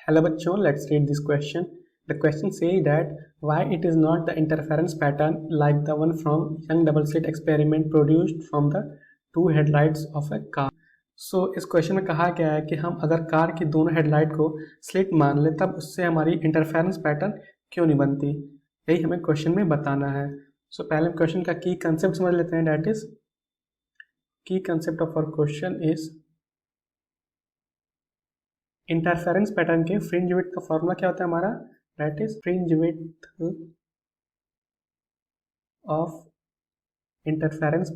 Hello bachcho, let's read this question. The question says that why it is not the interference pattern like the one from young double slit experiment produced from the two headlights of a car. So इस question में कहा गया है कि हम अगर car की दोनों हेडलाइट को स्लिट मान ले तब उससे हमारी इंटरफेरेंस पैटर्न क्यों नहीं बनती, यही हमें क्वेश्चन में बताना है. सो पहले क्वेश्चन का की कंसेप्ट समझ लेते हैं. दैट इज की concept of our question is interference pattern के फ्रिंज विड्थ का फॉर्मूला क्या होता है हमारा. That is fringe width of interference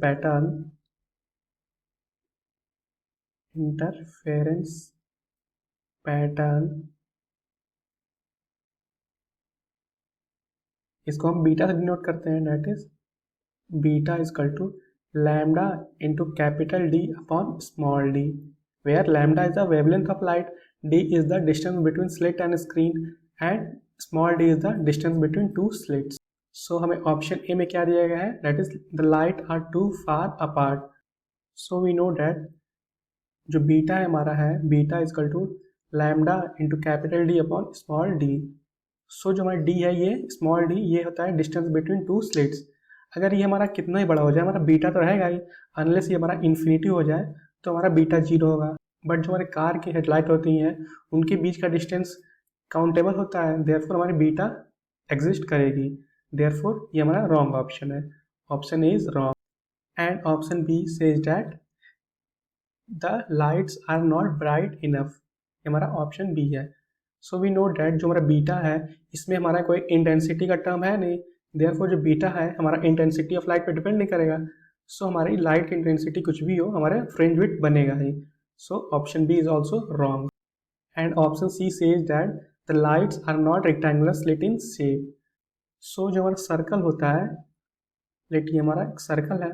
pattern इसको हम बीटा से डिनोट करते हैं. That is beta is equal to lambda into capital D upon small D, where lambda is the wavelength of light, d is the distance between slit and screen and small d is the distance between two slits. So हमें option A में क्या दिया गया है. That is the light are too far apart. So we know that जो beta है हमारा है beta is equal to lambda into capital D upon small D. So जो हमारा डी है ये स्मॉल डी ये होता है डिस्टेंस बिटवीन टू स्लिट्स. अगर ये हमारा कितना ही बड़ा हो जाए हमारा बीटा तो रहेगा ही, अनलेस ये हमारा इन्फिनिटी हो जाए तो हमारा बीटा जीरो होगा. बट जो हमारे कार की हेडलाइट होती हैं उनके बीच का डिस्टेंस काउंटेबल होता है, देयरफॉर हमारी बीटा एग्जिस्ट करेगी. देयरफॉर ये हमारा रॉन्ग ऑप्शन है. Option A is wrong. And option B says that the lights are not bright enough. ये हमारा ऑप्शन बी है. सो वी नो डैट जो हमारा बीटा है इसमें हमारा कोई इंटेंसिटी का टर्म है नहीं, देयरफॉर जो बीटा है हमारा इंटेंसिटी ऑफ लाइट पे डिपेंड नहीं करेगा. सो हमारी लाइट की इंटेंसिटी कुछ भी हो हमारे फ्रिंज विड्थ बनेगा ही. So option B is also wrong. And option C says that the lights are not rectangular slit in shape. So जो हमारा सर्कल होता है, लेट ये हमारा एक सर्कल है,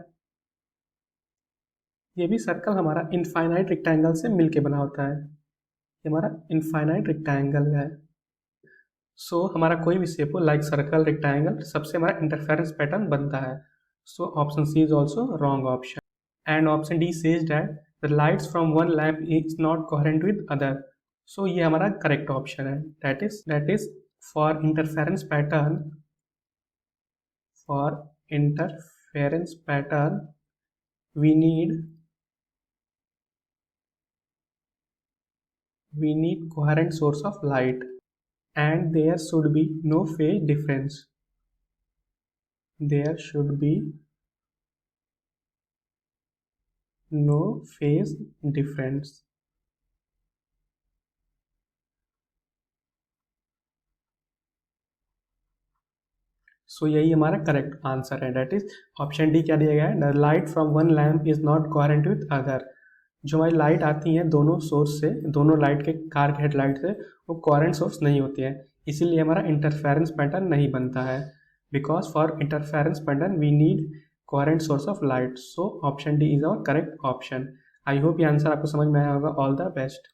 ये भी सर्कल हमारा इनफाइनाइट रेक्टेंगल से मिलके बना होता है. ये हमारा इनफाइनाइट रेक्टेंगल है. सो हमारा कोई भी शेप हो लाइक सर्कल रेक्टेंगल सबसे हमारा इंटरफेरेंस पैटर्न बनता है. So option C is also wrong option. And option D says that the lights from one lamp is not coherent with other. So ये हमारा करेक्ट ऑप्शन है. that is for interference pattern we need coherent source of light and there should be no phase difference. There should be no phase difference. सो यही हमारा correct answer है. Date is option D क्या दिया गया है. The light from one lamp is not coherent with other. जो हमारी light आती हैं दोनों सोर्स से, दोनों लाइट के कार के हेडलाइट से, वो कोहेरेंट सोर्स नहीं होती है, इसीलिए हमारा इंटरफेरेंस पैटर्न नहीं बनता है. Because for interference pattern we need coherent source of light. So option D is our correct option. I hope ये आंसर आपको समझ में आया होगा. All the best.